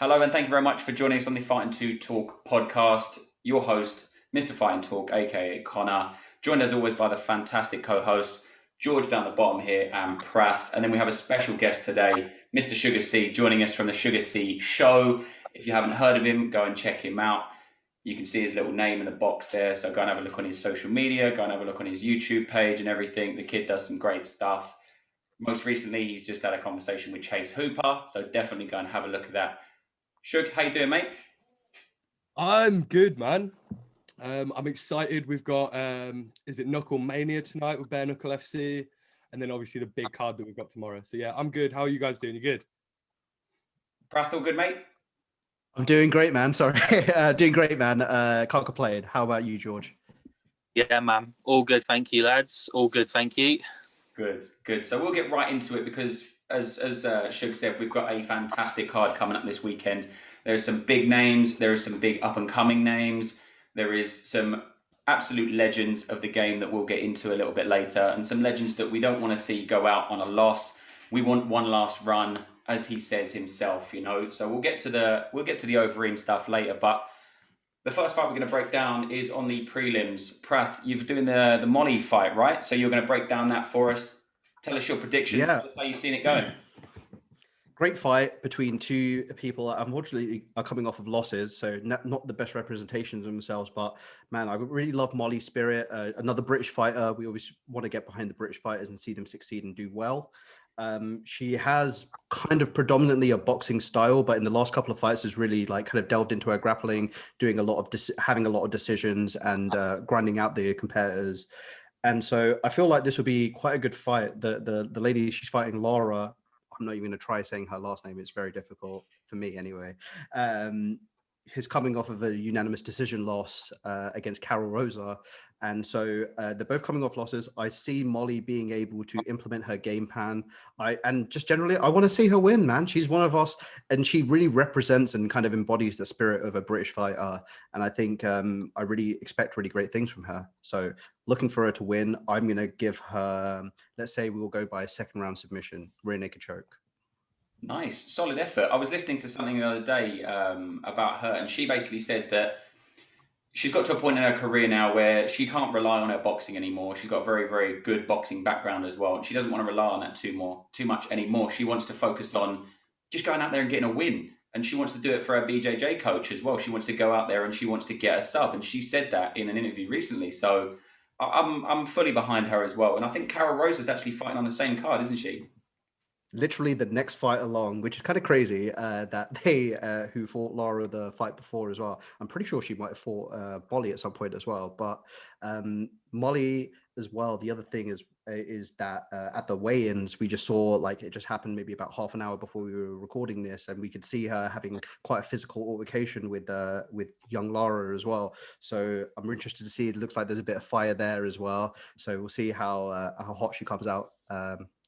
Hello, and thank you very much for joining us on the Fighting to Talk podcast. Your host, Mr. Fighting Talk, aka Connor, joined as always by the fantastic co-host George down the bottom here and Prath, and then we have a special guest today, Mr. Suga C, joining us from the Suga C show. If you haven't heard of him, go and check him out. You can see his little name in the box there, so go and have a look on his social media, go and have a look on his YouTube page and everything. The kid does some great stuff. Most recently, he's just had a conversation with Chase Hooper, so definitely go and have a look at that. Shug, how you doing, mate? I'm good, man. I'm excited. We've got is it Knuckle Mania tonight with Bare Knuckle FC, and then obviously the big card that we've got tomorrow. So yeah, I'm good. How are you guys doing? You good? Prath, all good, mate? I'm doing great, man. Sorry. Doing great, man. Can't complain. How about you, George? Yeah, man. All good, thank you, lads. All good, thank you. Good. So we'll get right into it because, as Shug said, we've got a fantastic card coming up this weekend. There are some big names. There are some big up-and-coming names. There is some absolute legends of the game that we'll get into a little bit later, and some legends that we don't want to see go out on a loss. We want one last run, as he says himself, you know. So we'll get to the Overeem stuff later, but the first fight we're going to break down is on the prelims. Prath, you're doing the Molly fight, right? So you're going to break down that for us. Tell us your prediction. Yeah. Tell us how you've seen it going. Great fight between two people that unfortunately are coming off of losses, so not the best representations of themselves. But man, I really love Molly's spirit. Another British fighter. We always want to get behind the British fighters and see them succeed and do well. She has kind of predominantly a boxing style, but in the last couple of fights has really like kind of delved into her grappling, doing a lot of having a lot of decisions and grinding out the competitors. And so I feel like this would be quite a good fight. The lady she's fighting, Laura, I'm not even going to try saying her last name. It's very difficult for me anyway. He's coming off of a unanimous decision loss against Carol Rosa. And so they're both coming off losses. I see Molly being able to implement her game plan. And just generally, I want to see her win, man. She's one of us, and she really represents and kind of embodies the spirit of a British fighter. And I think I really expect really great things from her. So looking for her to win. I'm going to give her, let's say we will go by a second round submission, rear naked choke. Nice, solid effort. I was listening to something the other day about her, and she basically said that she's got to a point in her career now where she can't rely on her boxing anymore. She's got a very, very good boxing background as well. She doesn't want to rely on that too much anymore. She wants to focus on just going out there and getting a win. And she wants to do it for her BJJ coach as well. She wants to go out there and she wants to get a sub. And she said that in an interview recently. So I'm fully behind her as well. And I think Carol Rose is actually fighting on the same card, isn't she? Literally the next fight along, which is kind of crazy that they who fought Laura the fight before as well. I'm pretty sure she might have fought Molly at some point as well. But Molly as well. The other thing is that at the weigh-ins, we just saw, like, it just happened maybe about half an hour before we were recording this, and we could see her having quite a physical altercation with young Laura as well. So I'm interested to see. It looks like there's a bit of fire there as well. So we'll see how hot she comes out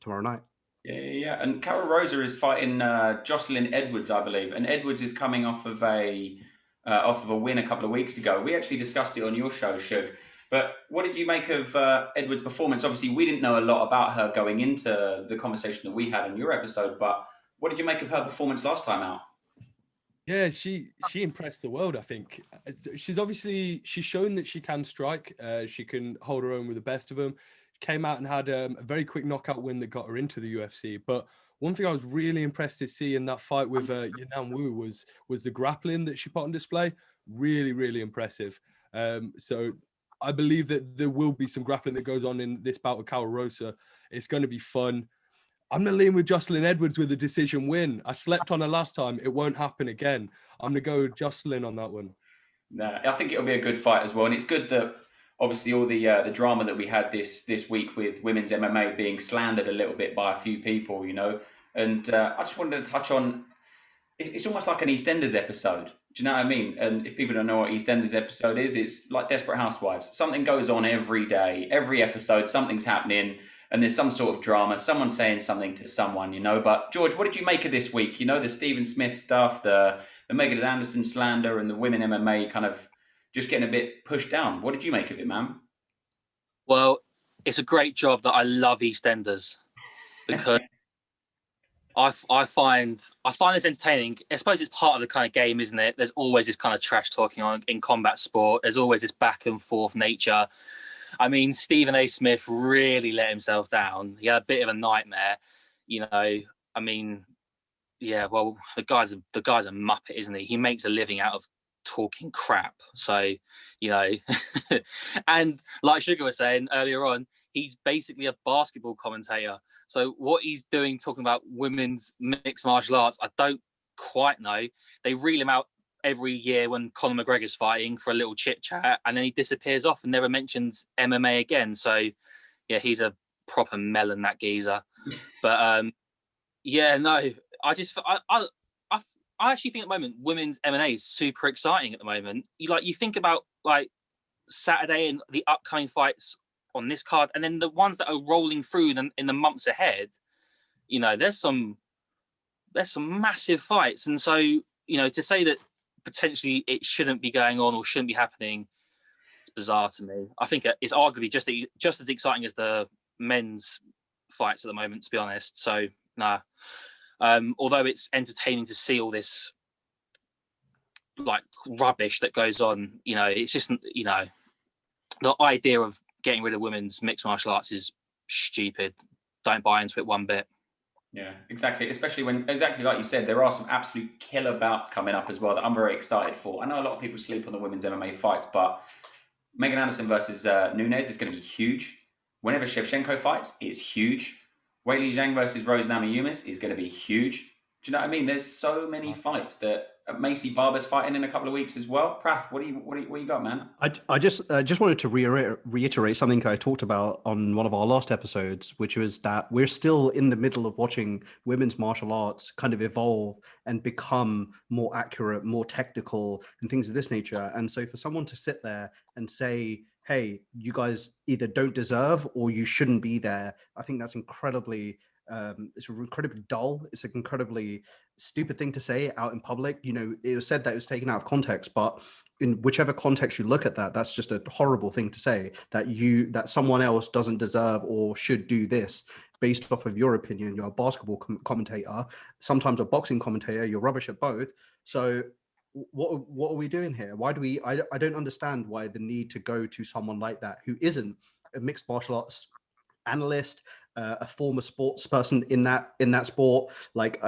tomorrow night. Yeah. And Carol Rosa is fighting Jocelyn Edwards, I believe. And Edwards is coming off of a win a couple of weeks ago. We actually discussed it on your show, Shug. But what did you make of Edwards' performance? Obviously, we didn't know a lot about her going into the conversation that we had on your episode. But what did you make of her performance last time out? Yeah, she impressed the world, I think. She's shown that she can strike. She can hold her own with the best of them. Came out and had a very quick knockout win that got her into the UFC. But one thing I was really impressed to see in that fight with Yanan Wu was the grappling that she put on display. Really, really impressive. So I believe that there will be some grappling that goes on in this bout with Carol Rosa. It's going to be fun. I'm going to lean with Jocelyn Edwards with a decision win. I slept on her last time. It won't happen again. I'm going to go with Jocelyn on that one. No, I think it'll be a good fight as well. And it's good that obviously all the drama that we had this week with women's MMA being slandered a little bit by a few people, you know. And I just wanted to touch on, it's almost like an EastEnders episode. Do you know what I mean? And if people don't know what EastEnders episode is, it's like Desperate Housewives. Something goes on every day, every episode, something's happening, and there's some sort of drama, someone saying something to someone, you know. But George, what did you make of this week? You know, the Stephen Smith stuff, the Megan Anderson slander, and the women MMA kind of just getting a bit pushed down. What did you make of it, man? Well, it's a great job that I love EastEnders because I find this entertaining. I suppose it's part of the kind of game, isn't it? There's always this kind of trash talking on in combat sport. There's always this back and forth nature. I mean, Stephen A. Smith really let himself down. He had a bit of a nightmare, you know. I mean, yeah, well, the guy's a muppet, isn't he? He makes a living out of talking crap. So, you know, and like Sugar was saying earlier on, he's basically a basketball commentator. So what he's doing, talking about women's mixed martial arts, I don't quite know. They reel him out every year when Conor McGregor's fighting for a little chit chat, and then he disappears off and never mentions MMA again. So, yeah, he's a proper melon, that geezer. But yeah, no, I actually think at the moment women's MMA is super exciting at the moment. You think about like Saturday and the upcoming fights on this card, and then the ones that are rolling through them in the months ahead. You know, there's some massive fights, and so, you know, to say that potentially it shouldn't be going on or shouldn't be happening, it's bizarre to me. I think it's arguably just as exciting as the men's fights at the moment, to be honest. So, nah. Although it's entertaining to see all this like rubbish that goes on, you know, it's just, you know, the idea of getting rid of women's mixed martial arts is stupid. Don't buy into it one bit. Yeah, exactly. Especially when, exactly like you said, there are some absolute killer bouts coming up as well that I'm very excited for. I know a lot of people sleep on the women's MMA fights, but Megan Anderson versus Nunes is going to be huge. Whenever Shevchenko fights, it's huge. Weili Zhang versus Rose Namajunas is going to be huge. Do you know what I mean? There's so many fights that Macy Barber's fighting in a couple of weeks as well. Prath, what do you got, man? I just wanted to reiterate something I talked about on one of our last episodes, which was that we're still in the middle of watching women's martial arts kind of evolve and become more accurate, more technical, and things of this nature. And so for someone to sit there and say, hey, you guys either don't deserve or you shouldn't be there, I think that's incredibly it's incredibly dull. It's an incredibly stupid thing to say out in public. You know, it was said that it was taken out of context, but in whichever context you look at that, that's just a horrible thing to say, that someone else doesn't deserve or should do this based off of your opinion. You're a basketball commentator, sometimes a boxing commentator, you're rubbish at both. So what are we doing here? Why do we, I don't understand why the need to go to someone like that who isn't a mixed martial arts analyst, a former sports person in that sport. Like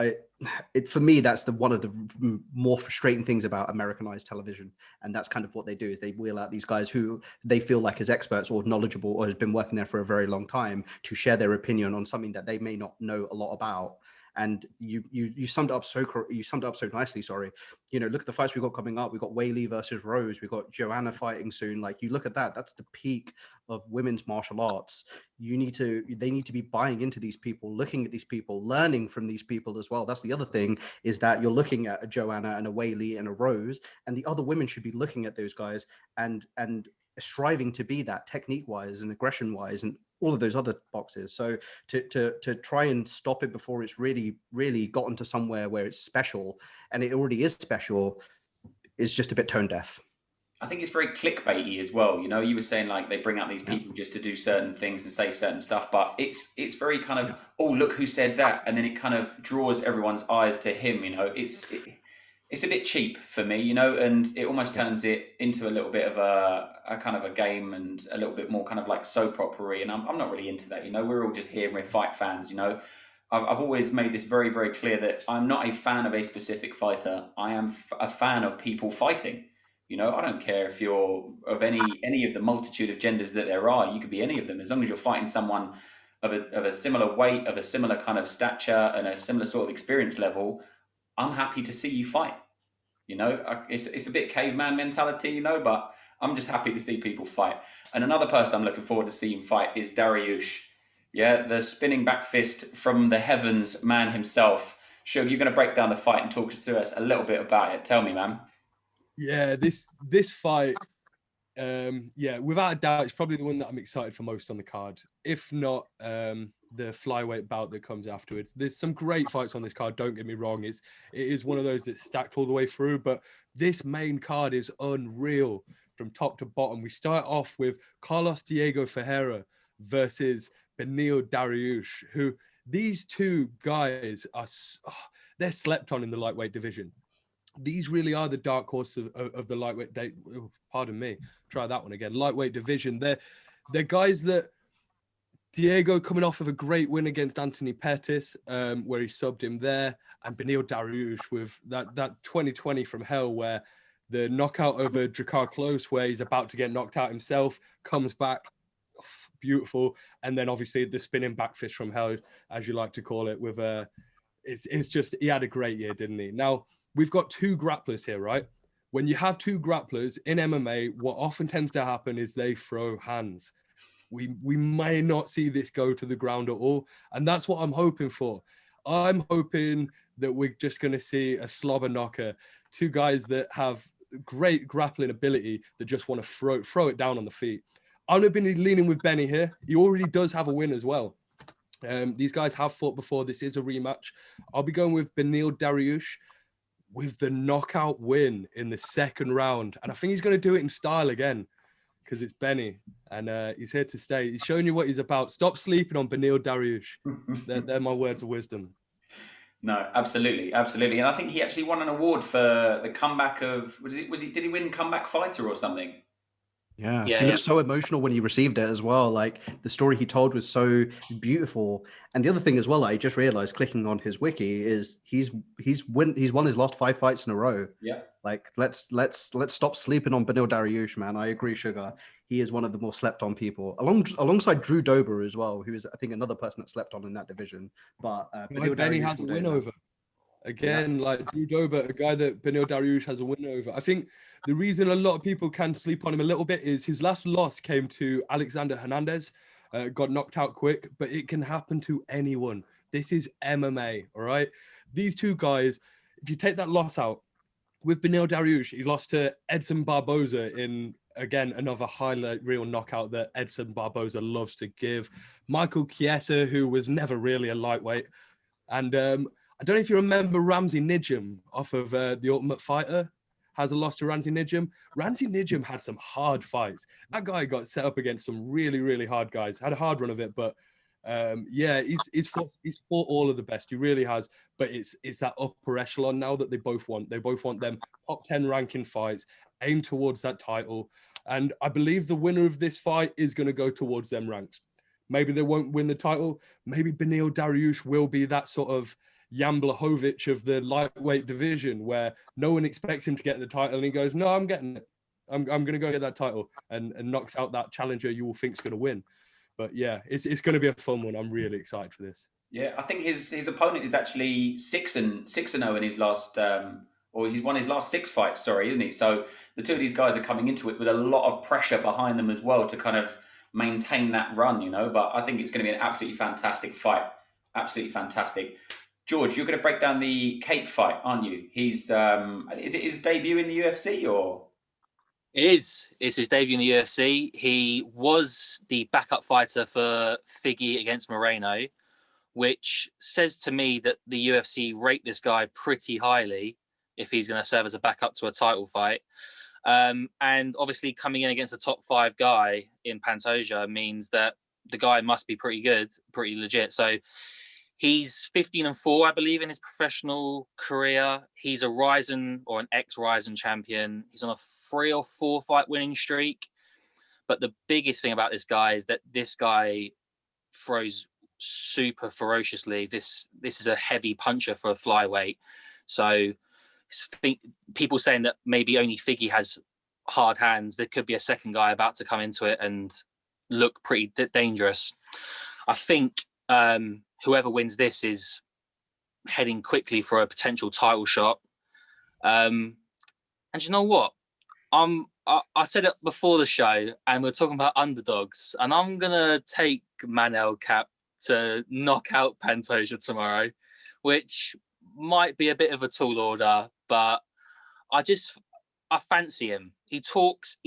for me, that's one of the more frustrating things about Americanized television. And that's kind of what they do, is they wheel out these guys who they feel like as experts or knowledgeable or has been working there for a very long time to share their opinion on something that they may not know a lot about. And you summed it up so nicely. Sorry, you know, look at the fights we've got coming up. We've got Weili versus Rose. We've got Joanna fighting soon. Like, you look at that. That's the peak of women's martial arts. They need to be buying into these people, looking at these people, learning from these people as well. That's the other thing, is that you're looking at a Joanna and a Weili and a Rose, and the other women should be looking at those guys and striving to be that technique wise and aggression wise and all of those other boxes. So to try and stop it before it's really gotten to somewhere where it's special, and it already is special, is just a bit tone deaf. I think it's very clickbaity as well. You know, you were saying like they bring out these people just to do certain things and say certain stuff, but it's very kind of, oh, look who said that, and then it kind of draws everyone's eyes to him. You know, it's a bit cheap for me, you know, and it almost turns it into a little bit of a kind of a game and a little bit more kind of like soap opera-y, and I'm not really into that. You know, we're all just here, we're fight fans. You know, I've always made this very, very clear that I'm not a fan of a specific fighter. I am a fan of people fighting. You know, I don't care if you're of any of the multitude of genders that there are. You could be any of them, as long as you're fighting someone of a similar weight, of a similar kind of stature, and a similar sort of experience level. I'm happy to see you fight. You know, it's a bit caveman mentality, you know, but I'm just happy to see people fight. And another person I'm looking forward to seeing fight is Dariush. Yeah, the spinning back fist from the heavens man himself. Shug, you're going to break down the fight and talk to us a little bit about it. Tell me, man. Yeah, this fight, without a doubt, it's probably the one that I'm excited for most on the card. If not, the flyweight bout that comes afterwards. There's some great fights on this card. Don't get me wrong. It is one of those that's stacked all the way through. But this main card is unreal from top to bottom. We start off with Carlos Diego Ferreira versus Beneil Dariush, who these two guys are they're slept on in the lightweight division. These really are the dark horse of the lightweight pardon me, try that one again, lightweight division. They're guys that Diego coming off of a great win against Anthony Pettis, where he subbed him there, and Beneil Dariush with that 2020 from hell, where the knockout over Drakkar Klose, where he's about to get knocked out himself, comes back, beautiful, and then obviously the spinning backfish from hell, as you like to call it, with it's just, he had a great year, didn't he? Now we've got two grapplers here, right? When you have two grapplers in MMA, what often tends to happen is they throw hands. We may not see this go to the ground at all, and that's what I'm hoping for. I'm hoping that we're just going to see a slobber knocker, two guys that have great grappling ability that just want to throw it down on the feet. I'm going to be leaning with Benny here. He already does have a win as well. These guys have fought before. This is a rematch. I'll be going with Beneil Dariush with the knockout win in the second round, and I think he's going to do it in style again, because it's Benny, and he's here to stay. He's showing you what he's about. Stop sleeping on Beneil Dariush. They're my words of wisdom. No, absolutely, absolutely. And I think he actually won an award for the comeback of, did he win comeback fighter or something? Yeah, he looked so emotional when he received it as well. Like, the story he told was so beautiful. And the other thing as well, I just realized clicking on his wiki, is he's won his last 5 fights in a row. Yeah. Like, let's stop sleeping on Beneil Dariush, man. I agree, Sugar. He is one of the more slept on people, alongside Drew Dober as well, who is, I think, another person that slept on in that division. But Benny has a win over. Again, like Drew Dober, a guy that Beneil Dariush has a win over. I think the reason a lot of people can sleep on him a little bit is his last loss came to Alexander Hernandez, got knocked out quick, but it can happen to anyone. This is MMA, all right? These two guys, if you take that loss out, with Beneil Dariush, he lost to Edson Barboza in, again, another highlight reel knockout that Edson Barboza loves to give. Michael Chiesa, who was never really a lightweight. And I don't know if you remember Ramsey Nijem off of The Ultimate Fighter, has a loss to Ramsey Nijem. Ramsey Nijem had some hard fights. That guy got set up against some really, really hard guys. Had a hard run of it, but yeah, he's fought all of the best. He really has. But it's that upper echelon now that they both want. They both want them top 10 ranking fights, aim towards that title. And I believe the winner of this fight is going to go towards them ranks. Maybe they won't win the title. Maybe Beneil Dariush will be that sort of Jan Blachowicz of the lightweight division, where no one expects him to get the title, and he goes, "No, I'm getting it. I'm going to go get that title," and knocks out that challenger you will think is going to win. But yeah, it's going to be a fun one. I'm really excited for this. Yeah, I think his opponent is actually 6-0 in his last, or he's won his last 6 fights. Sorry, isn't he? So the two of these guys are coming into it with a lot of pressure behind them as well to kind of maintain that run, you know. But I think it's going to be an absolutely fantastic fight. Absolutely fantastic. George, you're going to break down the Cape fight, aren't you? Is it his debut in the UFC or? It is. It's his debut in the UFC. He was the backup fighter for Figgy against Moreno, which says to me that the UFC rate this guy pretty highly if he's going to serve as a backup to a title fight. And obviously coming in against a top 5 guy in Pantoja means that the guy must be pretty good, pretty legit. So he's 15-4, I believe, in his professional career. He's a Ryzen or an ex-Ryzen champion. He's on a 3 or 4 fight winning streak. But the biggest thing about this guy is that this guy throws super ferociously. This is a heavy puncher for a flyweight. So people saying that maybe only Figgy has hard hands. There could be a second guy about to come into it and look pretty dangerous. I think whoever wins this is heading quickly for a potential title shot. And you know what? I said it before the show, and we're talking about underdogs, and I'm going to take Manel Cap to knock out Pantoja tomorrow, which might be a bit of a tall order, but I fancy him. He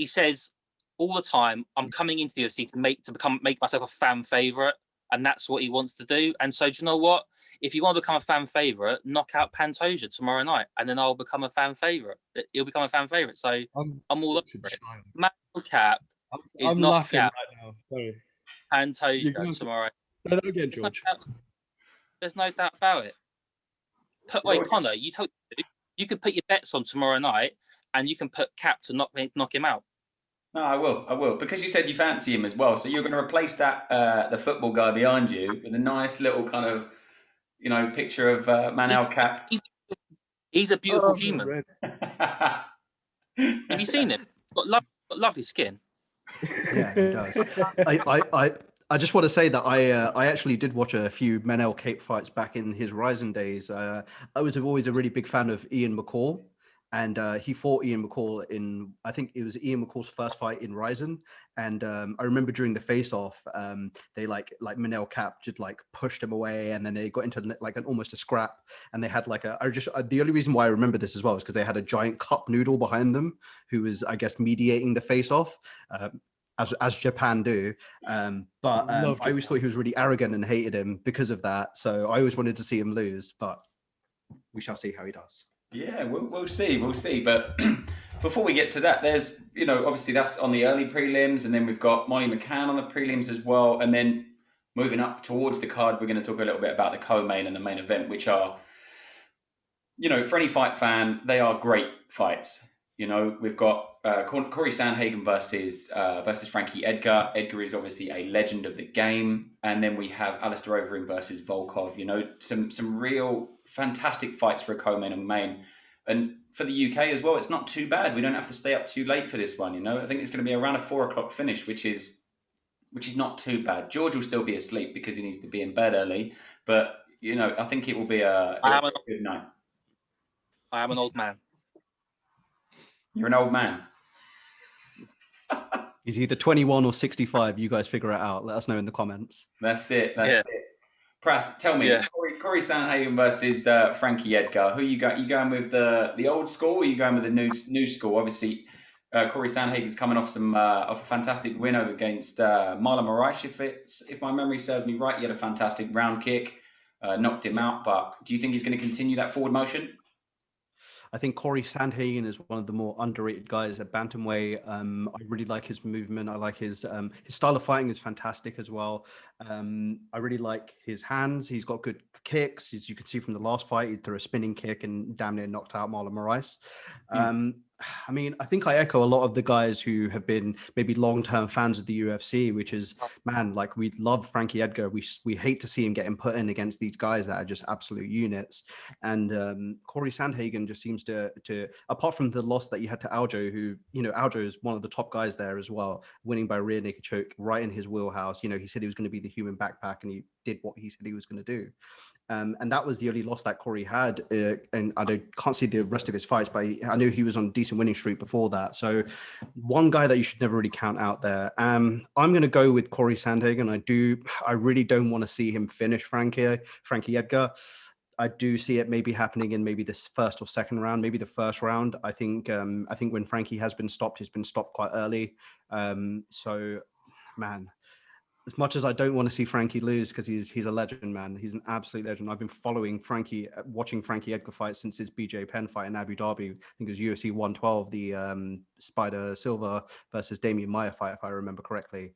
says all the time, I'm coming into the UFC to make myself a fan favorite. And that's what he wants to do. And so, do you know what? If you want to become a fan favorite, knock out Pantoja tomorrow night, and then I'll become a fan favorite. He'll become a fan favorite. So I'm all up for it. Manel Cap is knocking out right now. Sorry. Pantoja tomorrow. Say that again, George. There's no doubt about it. Well, Connor, you could put your bets on tomorrow night, and you can put Cap to knock him out. no, I will, because you said you fancy him as well. So you're going to replace that the football guy behind you with a nice little kind of, picture of Manel Cap. He's a beautiful the human. red. Have you seen him? Got lovely skin. Yeah, he does. I just want to say that I actually did watch a few Manel Cape fights back in his Ryzen days. I was always a really big fan of Ian McCall, and he fought Ian McCall in, I think it was Ian McCall's first fight in Ryzen. And I remember during the face-off, they like Manel Cap just like pushed him away, and then they got into like almost a scrap, and they had like the only reason why I remember this as well is because they had a giant cup noodle behind them who was, I guess, mediating the face-off. As Japan do, but I always thought he was really arrogant and hated him because of that. So I always wanted to see him lose, but we shall see how he does. Yeah, we'll see. But before we get to that, there's, obviously that's on the early prelims, and then we've got Molly McCann on the prelims as well. And then moving up towards the card, we're going to talk a little bit about the co-main and the main event, which are, for any fight fan, they are great fights. We've got Corey Sandhagen versus Frankie Edgar. Edgar is obviously a legend of the game. And then we have Alistair Overeem versus Volkov. Some real fantastic fights for a co-main and main. And for the UK as well, it's not too bad. We don't have to stay up too late for this one. I think it's going to be around a 4:00 finish, which is not too bad. George will still be asleep because he needs to be in bed early. But, I think it will be a good night. I am an old man. You're an old man. He's either 21 or 65. You guys figure it out. Let us know in the comments. That's it. That's it. Prath, tell me, Corey Sandhagen versus Frankie Edgar. Who you got? You going with the old school, or you going with the new school? Obviously, Corey Sandhagen's coming off a fantastic win over against Marlon Moraes. If my memory serves me right, he had a fantastic round kick, knocked him out. But do you think he's going to continue that forward motion? I think Corey Sandhagen is one of the more underrated guys at bantamweight. I really like his movement. I like his style of fighting is fantastic as well. I really like his hands. He's got good kicks. As you can see from the last fight, he threw a spinning kick and damn near knocked out Marlon Moraes. I think I echo a lot of the guys who have been maybe long-term fans of the UFC, which is, man, like we love Frankie Edgar. We hate to see him getting put in against these guys that are just absolute units. And Corey Sandhagen just seems to, apart from the loss that he had to Aljo, who, Aljo is one of the top guys there as well, winning by rear naked choke right in his wheelhouse. He said he was going to be the human backpack, and he did what he said he was going to do. And that was the only loss that Corey had. And I can't see the rest of his fights, but I knew he was on a decent winning streak before that. So one guy that you should never really count out there. I'm going to go with Corey Sandhagen. I really don't want to see him finish Frankie Edgar. I do see it maybe happening in maybe this first or second round, maybe the first round. I think when Frankie has been stopped, he's been stopped quite early. So, man, as much as I don't want to see Frankie lose, because he's a legend, man. He's an absolute legend. I've been watching Frankie Edgar fight since his BJ Penn fight in Abu Dhabi. I think it was UFC 112, the Spider Silva versus Damian Maia fight, if I remember correctly.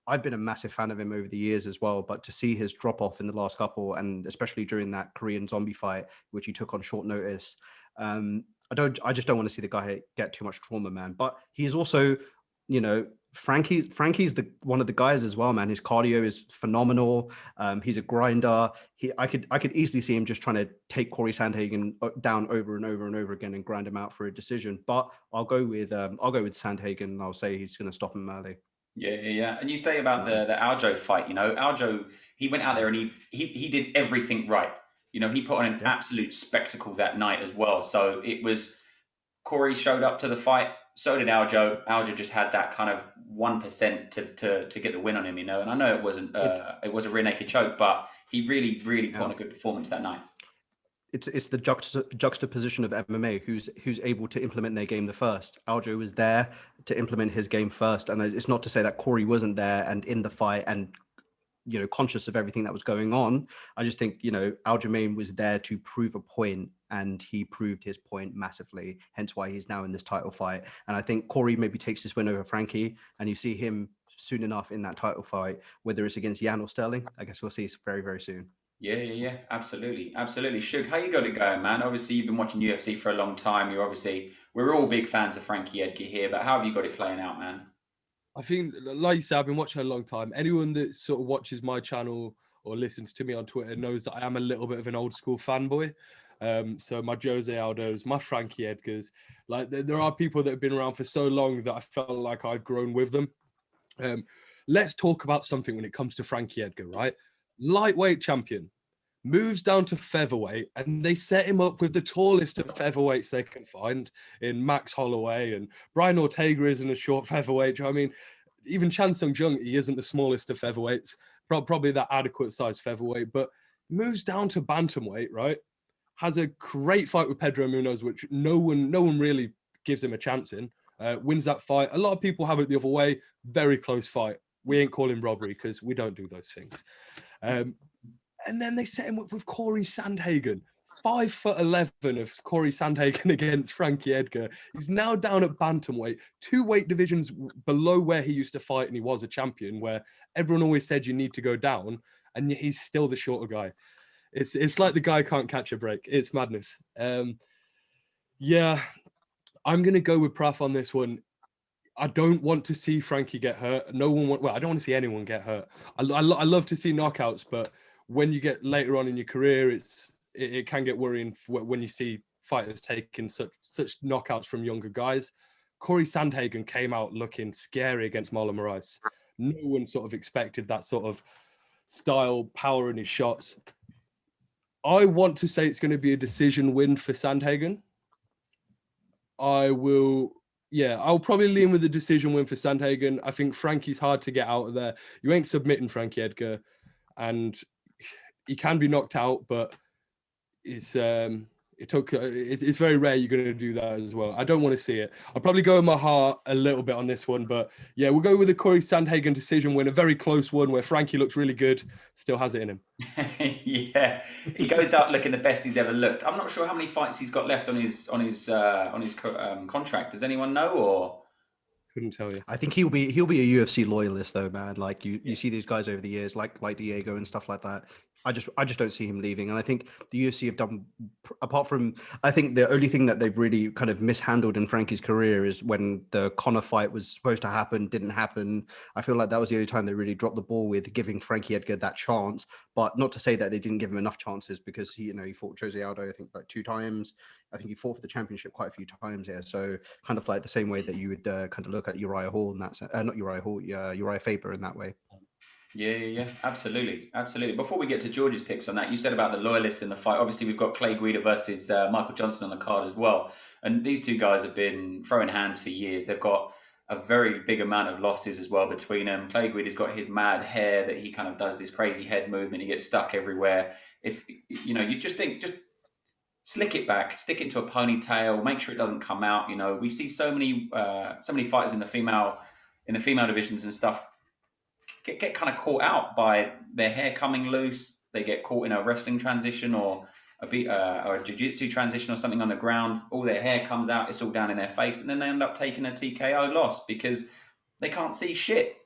I've been a massive fan of him over the years as well, but to see his drop off in the last couple, and especially during that Korean zombie fight, which he took on short notice, I just don't want to see the guy get too much trauma, man. But he's also, Frankie's one of the guys as well, man. His cardio is phenomenal. He's a grinder. I could easily see him just trying to take Corey Sandhagen down over and over and over again and grind him out for a decision. But I'll go with Sandhagen, and I'll say he's going to stop him early. Yeah. And you say about the Aljo fight, Aljo, he went out there and he did everything right. He put on an absolute spectacle that night as well. So it was, Corey showed up to the fight, so did Aljo. Aljo just had that kind of 1% to get the win on him, And I know it wasn't it was a rear naked choke, but he really put on a good performance that night. It's the juxtaposition of MMA, who's able to implement their game the first. Aljo was there to implement his game first, and it's not to say that Corey wasn't there and in the fight and conscious of everything that was going on. I just think Aljamain was there to prove a point, and he proved his point massively, hence why he's now in this title fight. And I think Corey maybe takes this win over Frankie, and you see him soon enough in that title fight, whether it's against Jan or Sterling. I guess we'll see very, very soon. Yeah. Absolutely. Shug, how you got it going, man? Obviously, you've been watching UFC for a long time. We're all big fans of Frankie Edgar here, but how have you got it playing out, man? I think, like you said, I've been watching a long time. Anyone that sort of watches my channel or listens to me on Twitter knows that I am a little bit of an old school fanboy. So my Jose Aldos, my Frankie Edgars, like there are people that have been around for so long that I felt like I've grown with them. Let's talk about something when it comes to Frankie Edgar, right? Lightweight champion, moves down to featherweight, and they set him up with the tallest of featherweights they can find in Max Holloway, and Brian Ortega isn't a short featherweight. I mean, even Chan Sung Jung, he isn't the smallest of featherweights, probably that adequate size featherweight, but moves down to bantamweight, right? Has a great fight with Pedro Munoz, which no one really gives him a chance in. Wins that fight. A lot of people have it the other way. Very close fight. We ain't calling robbery because we don't do those things. And then they set him up with Corey Sandhagen. 5'11" of Corey Sandhagen against Frankie Edgar. He's now down at bantamweight, 2 weight divisions below where he used to fight, and he was a champion, where everyone always said you need to go down, and yet he's still the shorter guy. It's like the guy can't catch a break. It's madness. Yeah, I'm going to go with Prath on this one. I don't want to see Frankie get hurt. I don't want to see anyone get hurt. I love to see knockouts, but when you get later on in your career, it can get worrying when you see fighters taking such knockouts from younger guys. Corey Sandhagen came out looking scary against Marlon Moraes. No one sort of expected that sort of style, power in his shots. I want to say it's going to be a decision win for Sandhagen. I'll probably lean with the decision win for Sandhagen. I think Frankie's hard to get out of there. You ain't submitting Frankie Edgar, and he can be knocked out, but it's very rare you're going to do that as well. I don't want to see it. I'll probably go with my heart a little bit on this one, but yeah, we'll go with the Corey Sandhagen decision win, a very close one where Frankie looks really good, still has it in him. Yeah, he goes out looking the best he's ever looked. I'm not sure how many fights he's got left on his contract. Does anyone know? Or couldn't tell you. I think he'll be a UFC loyalist though, man. Like you see these guys over the years, like Diego and stuff like that. I just don't see him leaving. And I think the UFC have done, apart from, I think the only thing that they've really kind of mishandled in Frankie's career is when the Conor fight was supposed to happen, didn't happen. I feel like that was the only time they really dropped the ball with giving Frankie Edgar that chance. But not to say that they didn't give him enough chances, because he fought Jose Aldo, I think, like 2 times. I think he fought for the championship quite a few times here. So kind of like the same way that you would kind of look at Uriah Hall, and that's not Uriah Hall, Uriah Faber in that way. Yeah, absolutely. Before we get to George's picks on that, you said about the loyalists in the fight. Obviously, we've got Clay Guida versus Michael Johnson on the card as well. And these two guys have been throwing hands for years. They've got a very big amount of losses as well between them. Clay Guida's got his mad hair that he kind of does this crazy head movement. He gets stuck everywhere. If you just slick it back, stick it into a ponytail, make sure it doesn't come out. We see so many fighters in the female divisions and stuff get kind of caught out by their hair coming loose. They get caught in a wrestling transition or a jiu-jitsu transition or something on the ground. All their hair comes out. It's all down in their face. And then they end up taking a TKO loss because they can't see shit,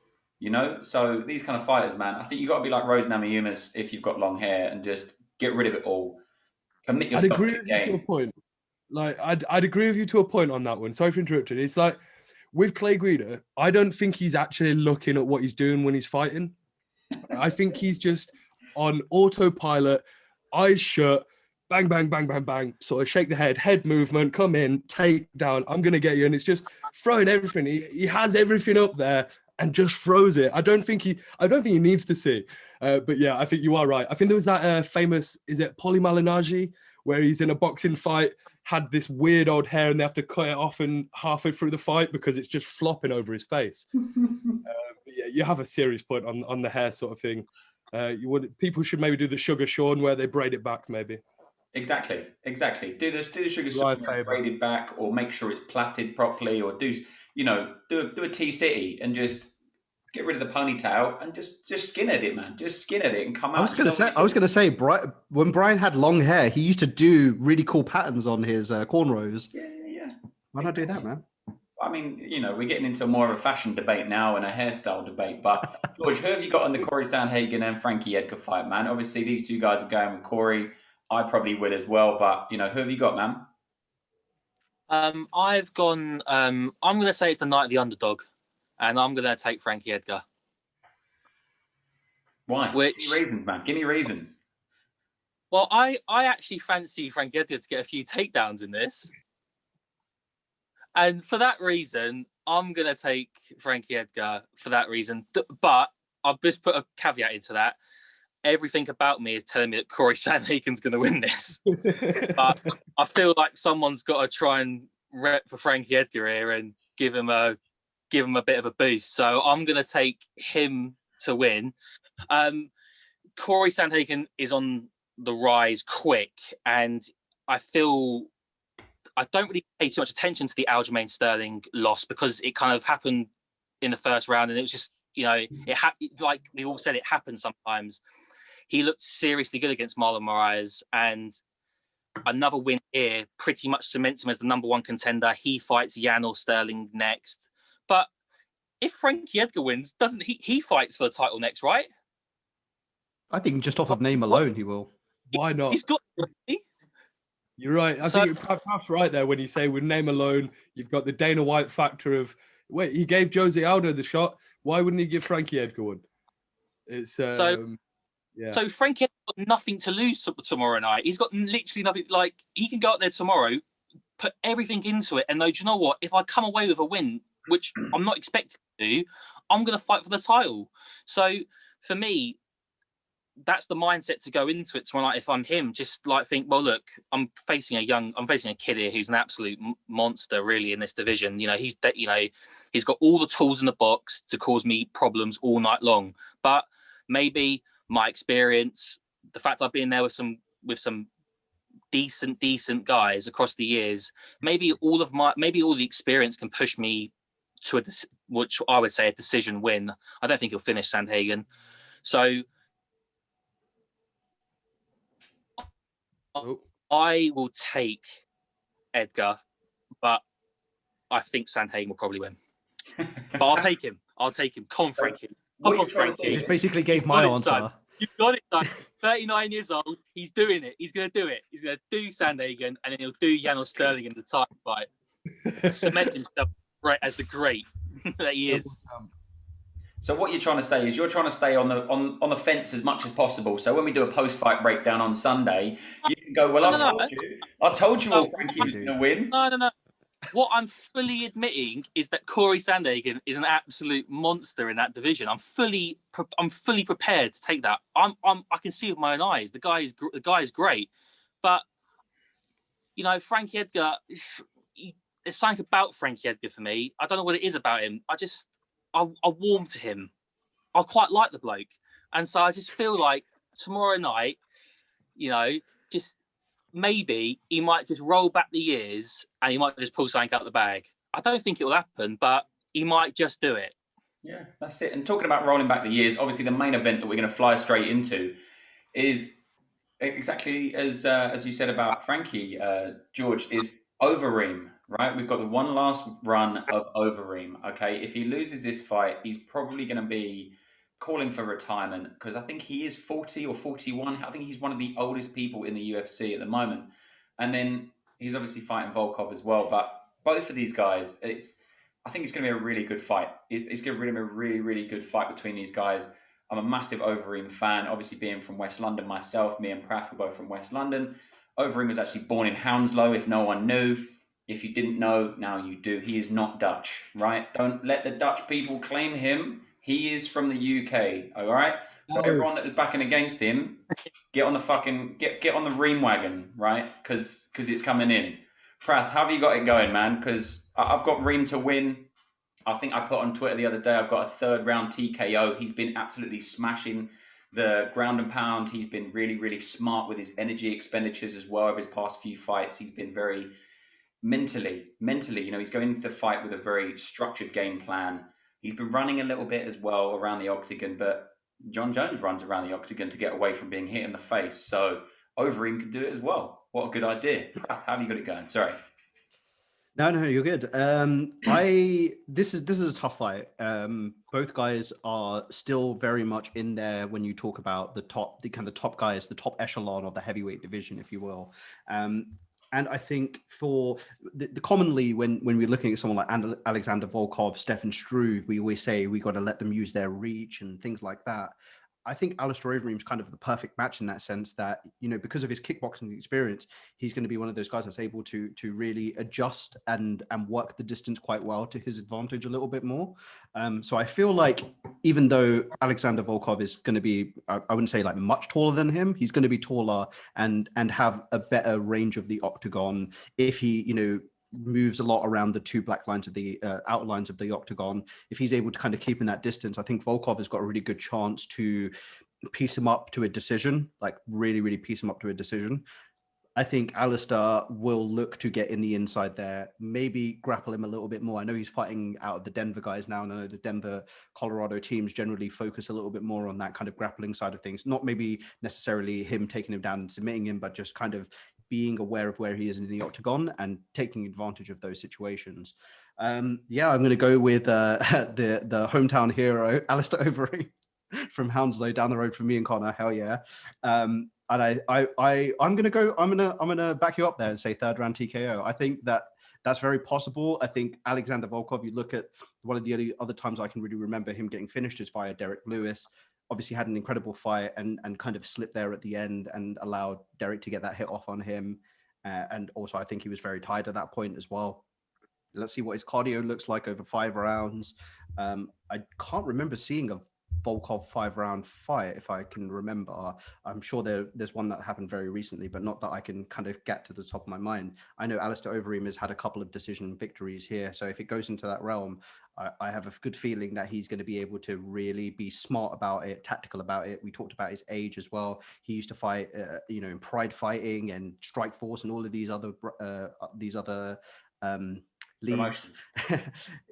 So these kind of fighters, man, I think you got to be like Rose Namajunas if you've got long hair and just get rid of it all. Commit yourself I'd agree to the with game. you to a point. Like, I'd agree with you to a point on that one. Sorry for interrupting. It's like, with Clay Guida, I don't think he's actually looking at what he's doing when he's fighting. I think he's just on autopilot, eyes shut, bang, bang, bang, bang, bang, sort of shake the head movement, come in, take down, I'm going to get you. And it's just throwing everything. He has everything up there and just throws it. I don't think he needs to see. But yeah, I think you are right. I think there was that famous, is it Paulie Malignaggi, where he's in a boxing fight, had this weird old hair and they have to cut it off and halfway through the fight because it's just flopping over his face. Yeah, you have a serious point on the hair sort of thing. People should maybe do the Sugar Sean where they braid it back, maybe. Exactly. Do the Sugar Sean braided back, or make sure it's plaited properly, or do a T-City and just get rid of the ponytail and just skin at it, man. Just skin at it and come out. I was gonna say, when Brian had long hair, he used to do really cool patterns on his cornrows. Yeah. Why not do that, man? I mean, you know, we're getting into more of a fashion debate now and a hairstyle debate. But George, who have you got on the Corey Sandhagen and Frankie Edgar fight, man? Obviously, these two guys are going with Corey. I probably will as well. But you know, who have you got, man? I've gone. I'm going to say it's the night of the underdog, and I'm going to take Frankie Edgar. Why? Which, Give me reasons, man. Give me reasons. Well, I actually fancy Frankie Edgar to get a few takedowns in this. And for that reason, I'm going to take Frankie Edgar for that reason. But I'll just put a caveat into that. Everything about me is telling me that Corey Sandhagen's going to win this. But I feel like someone's got to try and rep for Frankie Edgar here and give him a bit of a boost. So I'm going to take him to win. Corey Sandhagen is on the rise quick, and I feel I don't really pay too much attention to the Aljamain Sterling loss because it kind of happened in the first round, and it was just, you know, like we all said, it happens sometimes. He looked seriously good against Marlon Moraes, and another win here pretty much cements him as the number one contender. He fights Jan or Sterling next. But if Frankie Edgar wins, doesn't he fights for the title next, right? I think just off of name alone, he will. Why not? He's got. You're right. I think Prath's right there when you say with name alone, you've got the Dana White factor of, wait, he gave Jose Aldo the shot. Why wouldn't he give Frankie Edgar one? It's yeah. So Frankie Edgar's got nothing to lose tomorrow night. He's got literally nothing. Like, he can go out there tomorrow, put everything into it, and know, do you know what? If I come away with a win, which I'm not expecting to do, I'm going to fight for the title. So for me, that's the mindset to go into it tomorrow night. If I'm him, just like think, well, look, I'm facing a kid here who's an absolute monster, really, in this division. You know, he's got all the tools in the box to cause me problems all night long. But maybe my experience, the fact I've been there with some decent guys across the years, maybe all the experience can push me to which I would say a decision win. I don't think he'll finish Sandhagen. So I will take Edgar, but I think Sandhagen will probably win. But I'll take him. Come on, Frankie. Come on, Frankie. You just basically gave my answer. You've got it done. 39 years old. He's doing it. He's going to do it. He's going to do Sandhagen, and then he'll do Jan Sterling in the title fight. Cement himself right as the great that he is. So what you're trying to say is you're trying to stay on the fence as much as possible. So when we do a post-fight breakdown on Sunday, you can go, well, I told you all Frankie was going to win. No. What I'm fully admitting is that Corey Sandhagen is an absolute monster in that division. I'm fully prepared to take that. I can see with my own eyes. The guy is great, but you know, Frankie Edgar. There's something about Frankie Edgar for me. I don't know what it is about him. I warm to him. I quite like the bloke. And so I just feel like tomorrow night, you know, just maybe he might just roll back the years and he might just pull something out of the bag. I don't think it will happen, but he might just do it. Yeah, that's it. And talking about rolling back the years, obviously the main event that we're going to fly straight into is exactly as you said about Frankie, George, is Overeem. Right, we've got the one last run of Overeem. Okay, if he loses this fight, he's probably going to be calling for retirement because I think he is 40 or 41. I think he's one of the oldest people in the UFC at the moment. And then he's obviously fighting Volkov as well. But both of these guys, I think it's going to be a really good fight. It's going to be a really, really good fight between these guys. I'm a massive Overeem fan. Obviously, being from West London myself, me and Prath were both from West London. Overeem was actually born in Hounslow, if no one knew. If you didn't know, now you do. He is not Dutch, right? Don't let the Dutch people claim him. He is from the UK, all right? So everyone that was backing against him, get on the get on the Ream wagon, right? Because it's coming in. Prath, how have you got it going, man? Because I've got Ream to win. I think I put on Twitter the other day, I've got a third round TKO. He's been absolutely smashing the ground and pound. He's been really, really smart with his energy expenditures as well over his past few fights. He's been very... Mentally, you know, he's going into the fight with a very structured game plan. He's been running a little bit as well around the octagon, but John Jones runs around the octagon to get away from being hit in the face. So Overeem can do it as well. What a good idea. Prath, how have you got it going? Sorry. No, no, you're good. This is a tough fight. Both guys are still very much in there when you talk about the kind of top guys, the top echelon of the heavyweight division, if you will. And I think for the commonly when we're looking at someone like Alexander Volkov, Stefan Struve, we always say we got to let them use their reach and things like that. I think Alistair Overeem is kind of the perfect match in that sense that, because of his kickboxing experience, he's going to be one of those guys that's able to really adjust and work the distance quite well to his advantage a little bit more. So I feel like even though Alexander Volkov is going to be, I wouldn't say like much taller than him, he's going to be taller and have a better range of the octagon if he, moves a lot around the two black lines of the outlines of the octagon. If he's able to kind of keep in that distance, I think Volkov has got a really good chance to piece him up to a decision, like really, really piece him up to a decision. I think Alistair will look to get in the inside there, maybe grapple him a little bit more. I know he's fighting out of the Denver guys now, and I know the Denver, Colorado teams generally focus a little bit more on that kind of grappling side of things. Not maybe necessarily him taking him down and submitting him, but just kind of being aware of where he is in the octagon and taking advantage of those situations. I'm going to go with the hometown hero, Alistair Overeem from Hounslow down the road from me and Connor. Hell yeah. And I'm gonna back you up there and say third round TKO. I think that's very possible. I think Alexander Volkov, you look at one of the other times I can really remember him getting finished is via Derek Lewis. Obviously had an incredible fight and kind of slipped there at the end and allowed Derek to get that hit off on him. And also I think he was very tired at that point as well. Let's see what his cardio looks like over 5 rounds. I can't remember seeing a Volkov 5-round fight, if I can remember. I'm sure there's one that happened very recently, but not that I can kind of get to the top of my mind. I know Alistair Overeem has had a couple of decision victories here, so if it goes into that realm, I have a good feeling that he's going to be able to really be smart about it, tactical about it. We talked about his age as well. He used to fight, in Pride Fighting and Strike Force and all of these other leagues,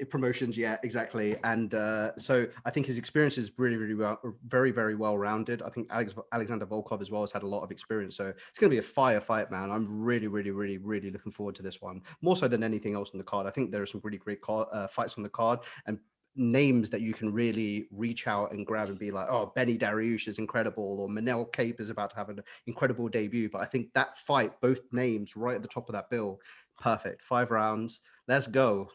promotions. Yeah, exactly. And so I think his experience is really, really well, very, very well rounded. I think Alexander Volkov as well has had a lot of experience. So it's going to be a fire fight, man. I'm really, really, really, really looking forward to this one, more so than anything else on the card. I think there are some really great fights on the card and names that you can really reach out and grab and be like, oh, Benny Dariush is incredible, or Manel Cape is about to have an incredible debut. But I think that fight, both names right at the top of that bill, perfect. 5 rounds. Let's go.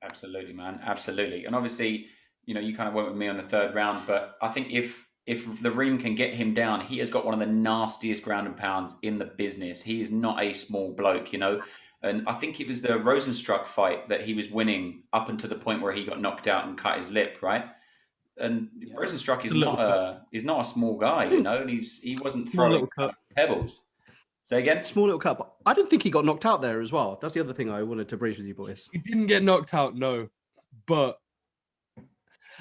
Absolutely, man. Absolutely. And obviously, you kind of went with me on the third round, but I think if the Reem can get him down, he has got one of the nastiest ground and pounds in the business. He is not a small bloke, And I think it was the Rosenstruck fight that he was winning up until the point where he got knocked out and cut his lip, right? And Rosenstruck is not a small guy, and he wasn't throwing pebbles. Say again? Small little cut. I don't think he got knocked out there as well. That's the other thing I wanted to raise with you boys. He didn't get knocked out, no. But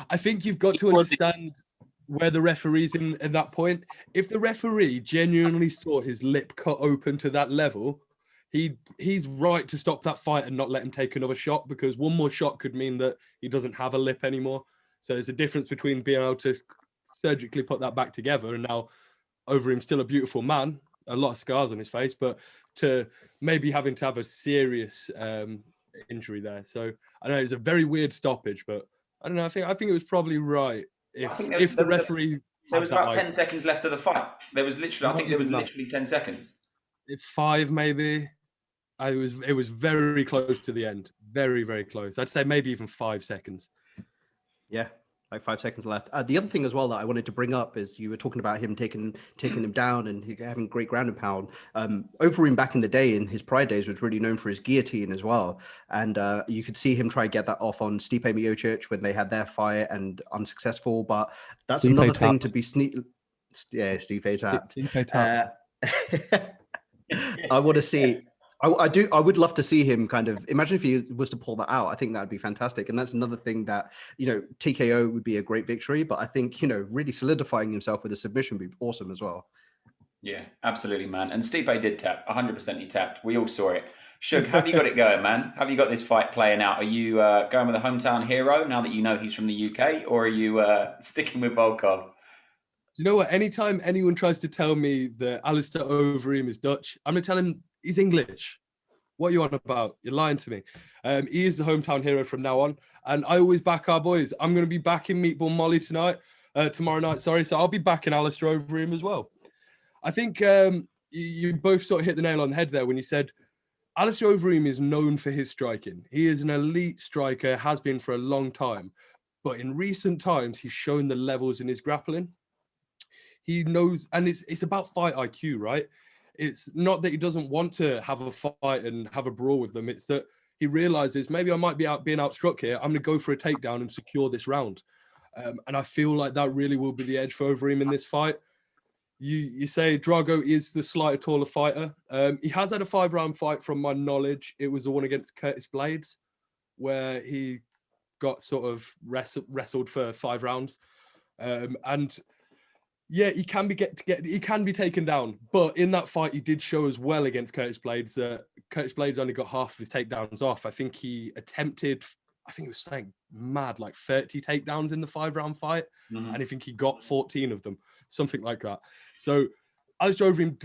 I think you've got to understand where the referee's in at that point. If the referee genuinely saw his lip cut open to that level, he's right to stop that fight and not let him take another shot, because one more shot could mean that he doesn't have a lip anymore. So there's a difference between being able to surgically put that back together, and now Overeem's still a beautiful man, a lot of scars on his face, but to maybe having to have a serious injury there. So I know it's a very weird stoppage, but I don't know. I think it was probably right if the referee. There was about 10 seconds left of the fight. There was literally 10 seconds. 5 maybe. It was very close to the end. Very, very close. I'd say maybe even 5 seconds. Yeah, like 5 seconds left. The other thing as well that I wanted to bring up is you were talking about him taking him down and having great ground and pound. Overeem back in the day, in his Pride days, was really known for his guillotine as well. And you could see him try and get that off on Stipe Miocic when they had their fight and unsuccessful. But that's Stipe another thing to be sneaky. Yeah, Stipe tapped. I want to see. I would love to see him kind of, imagine if he was to pull that out. I think that would be fantastic. And that's another thing that, TKO would be a great victory, but I think, really solidifying himself with a submission would be awesome as well. Yeah, absolutely, man. And Stipe did tap. 100% he tapped. We all saw it. Shug, have you got it going, man? Have you got this fight playing out? Are you going with a hometown hero now that you know he's from the UK, or are you sticking with Volkov? You know what? Anytime anyone tries to tell me that Alistair Overeem is Dutch, I'm going to tell him he's English. What are you on about? You're lying to me. He is the hometown hero from now on. And I always back our boys. I'm going to be back in Meatball Molly tomorrow night, sorry. So I'll be back in Alistair Overeem as well. I think you both sort of hit the nail on the head there when you said Alistair Overeem is known for his striking. He is an elite striker, has been for a long time. But in recent times, he's shown the levels in his grappling. He knows, and it's about fight IQ, right? It's not that he doesn't want to have a fight and have a brawl with them. It's that he realizes maybe I might be being outstruck here. I'm going to go for a takedown and secure this round. And I feel like that really will be the edge for Overeem in this fight. You say Drago is the slightly taller fighter. He has had a 5-round fight from my knowledge. It was the one against Curtis Blades where he got sort of wrestled for 5 rounds. And yeah, he can be taken down, but in that fight, he did show as well against Curtis Blades. Curtis Blades only got half of his takedowns off. I think he attempted, I think it was saying mad, like 30 takedowns in the 5-round fight, and I think he got 14 of them, something like that. So, Alistair Overeem,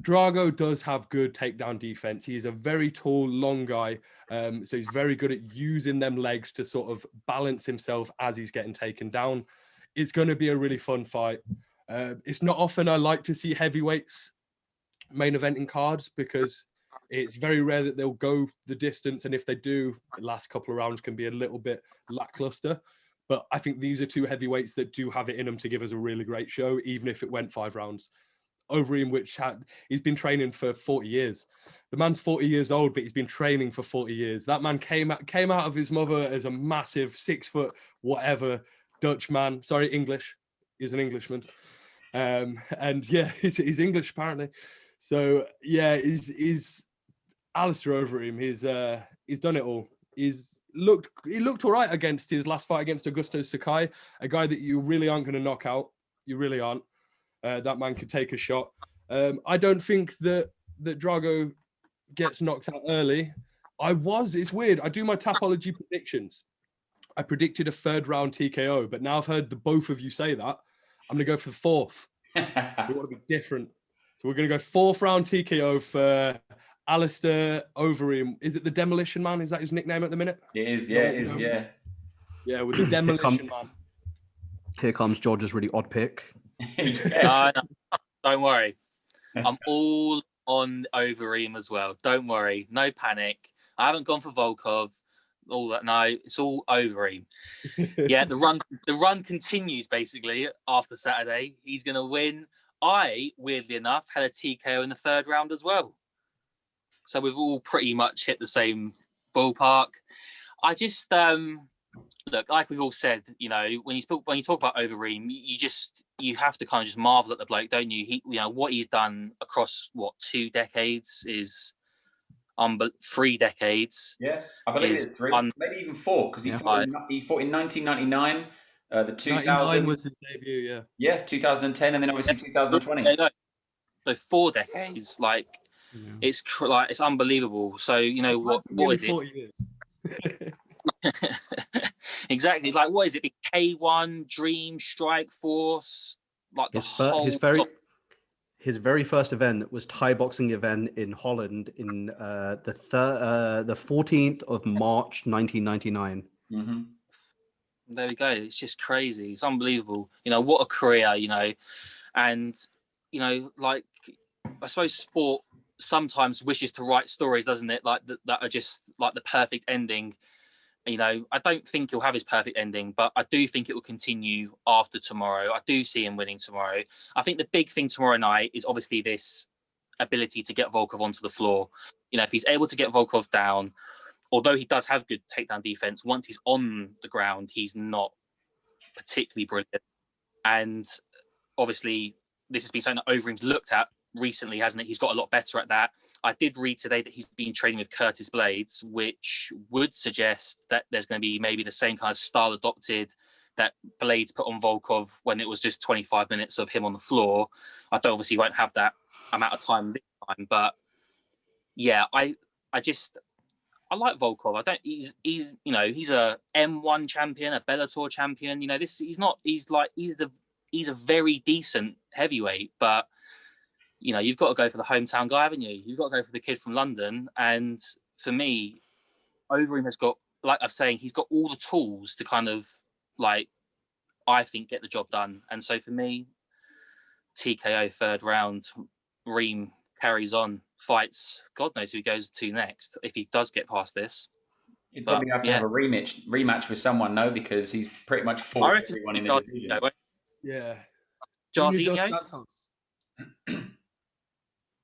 Drago does have good takedown defense. He's a very tall, long guy, so he's very good at using them legs to sort of balance himself as he's getting taken down. It's going to be a really fun fight. It's not often I like to see heavyweights main eventing cards because it's very rare that they'll go the distance. And if they do, the last couple of rounds can be a little bit lackluster. But I think these are 2 heavyweights that do have it in them to give us a really great show, even if it went 5 rounds. Overeem, he's been training for 40 years. The man's 40 years old, but he's been training for 40 years. That man came out of his mother as a massive 6 foot whatever Dutch man. Sorry, English. He's an Englishman. And yeah, he's English apparently. So yeah, he's Alistair Overeem. He's done it all. He looked all right against his last fight against Augusto Sakai, a guy that you really aren't going to knock out. You really aren't. That man could take a shot. I don't think that Drago gets knocked out early. It's weird. I do my Tapology predictions. I predicted a 3rd round TKO, but now I've heard the both of you say that. I'm going to go for the 4th. We want to be different. So we're going to go 4th round TKO for Alistair Overeem. Is it the Demolition Man? Is that his nickname at the minute? It is, yeah, it is, yeah. Yeah, with the Demolition Man. Here comes George's really odd pick. Yeah. No, don't worry. I'm all on Overeem as well. Don't worry. No panic. I haven't gone for Volkov. All that. No, it's all Overeem. Yeah, the run continues basically after Saturday. He's going to win. I, weirdly enough, had a TKO in the 3rd round as well. So we've all pretty much hit the same ballpark. I just look, like we've all said, you know, when you talk about Overeem, you have to kind of just marvel at the bloke, don't you? What he's done across 2 decades is 3 decades. Yeah, I believe it's 3, maybe even 4, because he fought in 1999, the 2000 was his debut, yeah. Yeah, 2010, and then obviously 2020. So 4 decades, like it's unbelievable. So what is it? 40 years. Exactly. Like, what is it? The K1, Dream, Strike Force, like his very first event was Thai boxing event in Holland in the 14th of March 1999. Mm-hmm. There we go. It's just crazy. It's unbelievable. What a career. And like, I suppose sport sometimes wishes to write stories, doesn't it? Like that are just like the perfect ending. I don't think he'll have his perfect ending, but I do think it will continue after tomorrow. I do see him winning tomorrow. I think the big thing tomorrow night is obviously this ability to get Volkov onto the floor. If he's able to get Volkov down, although he does have good takedown defense, once he's on the ground, he's not particularly brilliant. And obviously, this has been something that Overeem's looked at recently, hasn't it? He's got a lot better at that. I did read today that he's been training with Curtis Blades, which would suggest that there's going to be maybe the same kind of style adopted that Blades put on Volkov when it was just 25 minutes of him on the floor. I obviously won't have that amount of time this time, but yeah, I like Volkov. He's a M1 champion, a Bellator champion. He's a very decent heavyweight, but you've got to go for the hometown guy, haven't you? You've got to go for the kid from London. And for me, Overeem has got, like I'm saying, he's got all the tools to kind of, like, I think, get the job done. And so for me, TKO third round, Reem carries on, fights. God knows who he goes to next if he does get past this. You'd probably have to have a rematch with someone, no, because he's pretty much fought everyone in the division. Yeah. Jairzinho?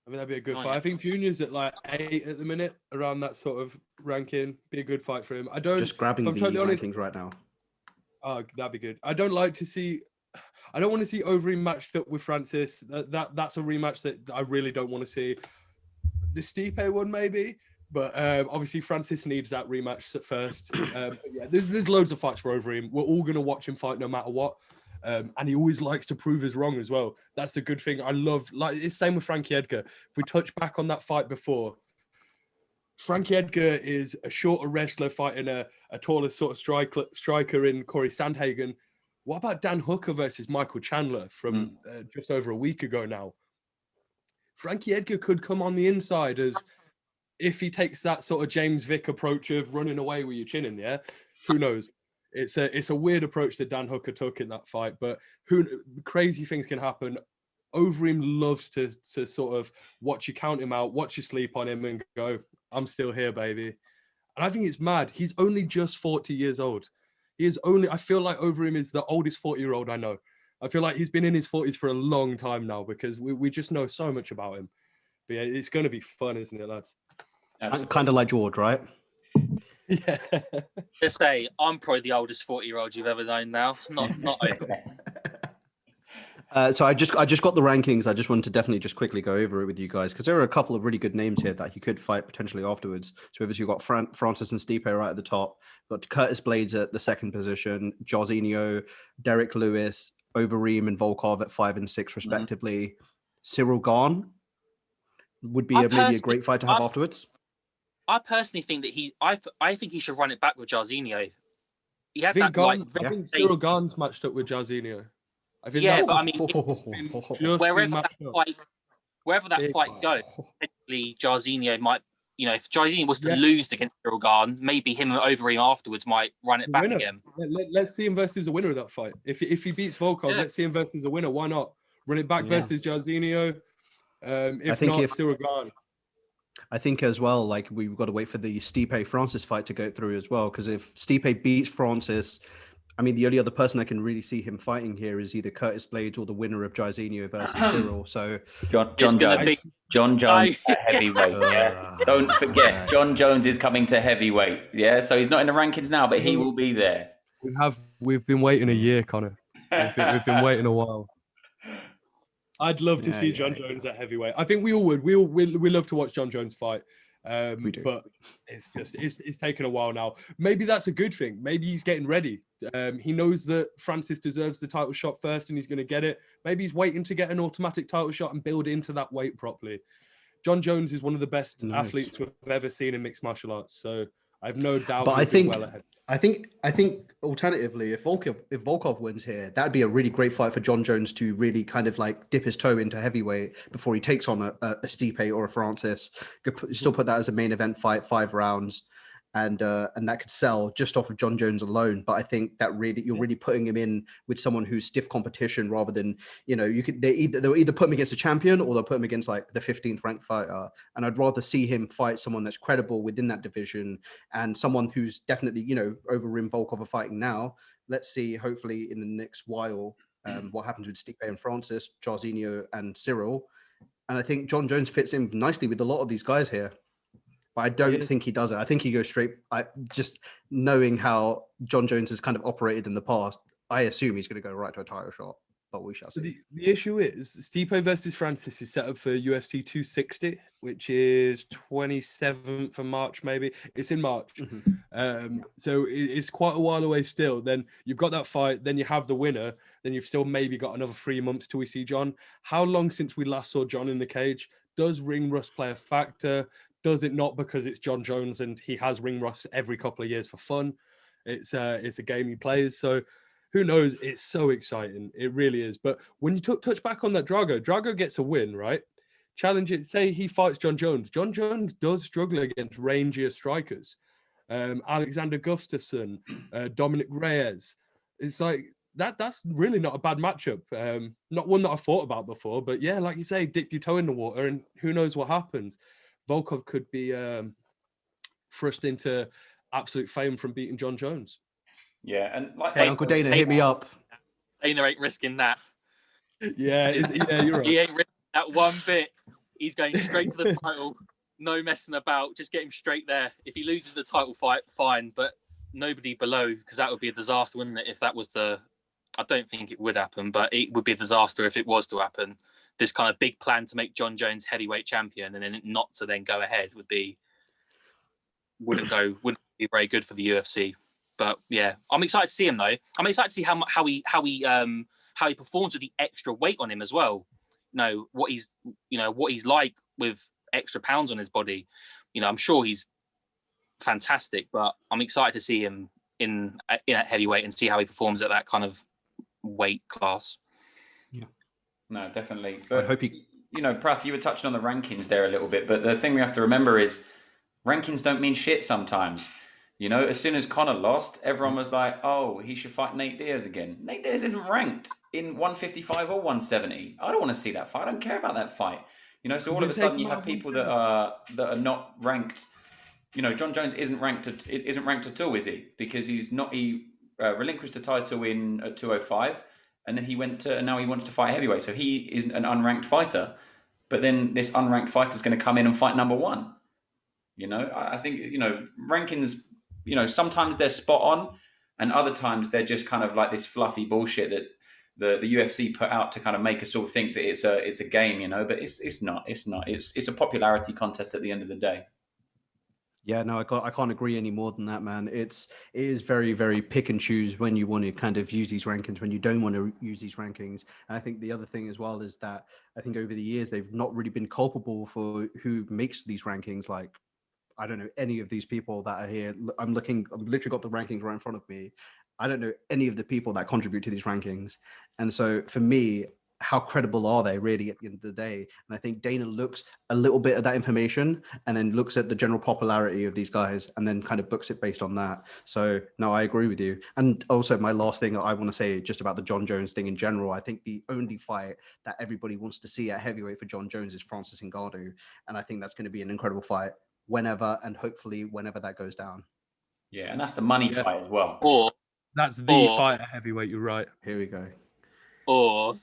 I mean, that'd be a good fight. I think Junior's at like 8 at the minute, around that sort of ranking. Be a good fight for him. I don't just grabbing the totally rankings right now. Oh, that'd be good. I don't want to see Overeem matched up with Francis. That's a rematch that I really don't want to see. The Stipe one maybe, but obviously Francis needs that rematch at first. Yeah, there's loads of fights for Overeem. We're all gonna watch him fight no matter what. And he always likes to prove us wrong as well. That's a good thing. I love, like, it's same with Frankie Edgar. If we touch back on that fight before, Frankie Edgar is a shorter wrestler fighting a taller sort of striker in Corey Sandhagen. What about Dan Hooker versus Michael Chandler from just over a week ago now? Frankie Edgar could come on the inside as if he takes that sort of James Vick approach of running away with your chin in the air. Who knows? It's a weird approach that Dan Hooker took in that fight, but crazy things can happen. Overeem loves to sort of watch you count him out, watch you sleep on him and go, I'm still here, baby. And I think it's mad. He's only just 40 years old. I feel like Overeem is the oldest 40-year-old I know. I feel like he's been in his 40s for a long time now because we just know so much about him. But yeah, it's going to be fun, isn't it, lads? Kind of like George, right? Yeah. Just say, I'm probably the oldest 40-year-old you've ever known now. Not over. So I just got the rankings. I just wanted to definitely just quickly go over it with you guys because there are a couple of really good names here that he could fight potentially afterwards. So obviously you've got Francis and Stipe right at the top. You've got Curtis Blades at the second position, Jairzinho, Derek Lewis, Overeem and Volkov at 5 and 6 respectively. Cyril Gane would be maybe a great fight to have afterwards. I personally think that I think he should run it back with Jairzinho. He had I think that I think Cyril Gane's matched up with Jairzinho. I think but I mean, wherever that fight goes, potentially Jairzinho might, if Jairzinho was to lose against Cyril Gane, maybe him and Overeem afterwards might run it back again. Let's see him versus a winner of that fight. If he beats Volkov, let's see him versus a winner. Why not? Run it back versus Jairzinho. If not, Cyril Gane. I think as well, like we've got to wait for the Stipe Francis fight to go through as well. Because if Stipe beats Francis, I mean, the only other person I can really see him fighting here is either Curtis Blades or the winner of Jairzinho versus Cyril. So John Jones at heavyweight. Don't forget, John Jones is coming to heavyweight. Yeah, so he's not in the rankings now, but he will be there. We've been waiting a year, Connor. We've been waiting a while. I'd love to see John Jones at heavyweight. I think we all would. We love to watch John Jones fight. We do. But it's taken a while now. Maybe that's a good thing. Maybe he's getting ready. He knows that Francis deserves the title shot first and he's going to get it. Maybe he's waiting to get an automatic title shot and build into that weight properly. John Jones is one of the best athletes we've ever seen in mixed martial arts. So I have no doubt. But I think alternatively, if Volkov wins here, that'd be a really great fight for John Jones to really kind of like dip his toe into heavyweight before he takes on a Stipe or a Francis. Still put that as a main event fight, 5 rounds, and that could sell just off of John Jones alone. But I think that you're really putting him in with someone who's stiff competition rather than, they'll either put him against a champion or they'll put him against like the 15th ranked fighter. And I'd rather see him fight someone that's credible within that division and someone who's definitely, Overeem, Volkov are fighting now. Let's see, hopefully in the next while, what happens with Stipe and Francis, Jairzinho and Cyril. And I think John Jones fits in nicely with a lot of these guys here. But I don't think he does it. I think he goes straight. Just knowing how John Jones has kind of operated in the past, I assume he's going to go right to a title shot. But we shall see. The issue is Stipe versus Francis is set up for UFC 260, which is 27th of March, maybe. It's in March. So it's quite a while away still. Then you've got that fight. Then you have the winner. Then you've still maybe got another 3 months till we see John. How long since we last saw John in the cage? Does ring rust play a factor? Does it not, because it's John Jones and he has ring rust every couple of years for fun? It's a game he plays. So who knows? It's so exciting. It really is. But when you touch back on that Drago gets a win, right? challenge it. Say he fights John Jones. John Jones does struggle against rangier strikers. Alexander Gustafsson, Dominic Reyes. It's like that's really not a bad matchup. Not one that I thought about before, but yeah, like you say, dip your toe in the water and who knows what happens. Volkov could be thrust into absolute fame from beating John Jones. Yeah, and like Hey, Uncle Dana, hit me up. Dana ain't risking that. Yeah, you're right. He ain't risking that one bit. He's going straight to the title. No messing about. Just get him straight there. If he loses the title fight, fine, but nobody below, because that would be a disaster, wouldn't it? If that was I don't think it would happen, but it would be a disaster if it was to happen. This kind of big plan to make John Jones heavyweight champion and then not to then go ahead wouldn't be very good for the UFC. But yeah, I'm excited to see him though. I'm excited to see how he performs with the extra weight on him as well. What he's like with extra pounds on his body. I'm sure he's fantastic, but I'm excited to see him in at heavyweight and see how he performs at that kind of weight class. Yeah, no, definitely. But I hope he. Prath, you were touching on the rankings there a little bit, but the thing we have to remember is rankings don't mean shit sometimes. As soon as Conor lost, everyone was like, oh, he should fight Nate Diaz again. Nate Diaz isn't ranked in 155 or 170. I don't want to see that fight. I don't care about that fight. So all of a sudden you have people that are not ranked. John Jones isn't ranked at all, is he? Because he's not. He relinquished the title at 205, and then now he wants to fight heavyweight. So he is an unranked fighter. But then this unranked fighter is going to come in and fight number one. I think rankings. Sometimes they're spot on, and other times they're just kind of like this fluffy bullshit that the UFC put out to kind of make us all think that it's a game, but it's not. It's a popularity contest at the end of the day. Yeah, no, I can't agree any more than that, man. It is very, very pick and choose when you want to kind of use these rankings, when you don't want to use these rankings. And I think the other thing as well is that I think over the years they've not really been culpable for who makes these rankings. Like, I don't know any of these people that are here. I've literally got the rankings right in front of me. I don't know any of the people that contribute to these rankings. And so for me, how credible are they really at the end of the day? And I think Dana looks a little bit at that information and then looks at the general popularity of these guys and then kind of books it based on that. So no, I agree with you. And also my last thing I want to say just about the John Jones thing in general, I think the only fight that everybody wants to see at heavyweight for John Jones is Francis Ngannou. And I think that's going to be an incredible fight whenever and hopefully whenever that goes down. Yeah, and that's the money fight as well. That's the fight at heavyweight, you're right. Here we go. Or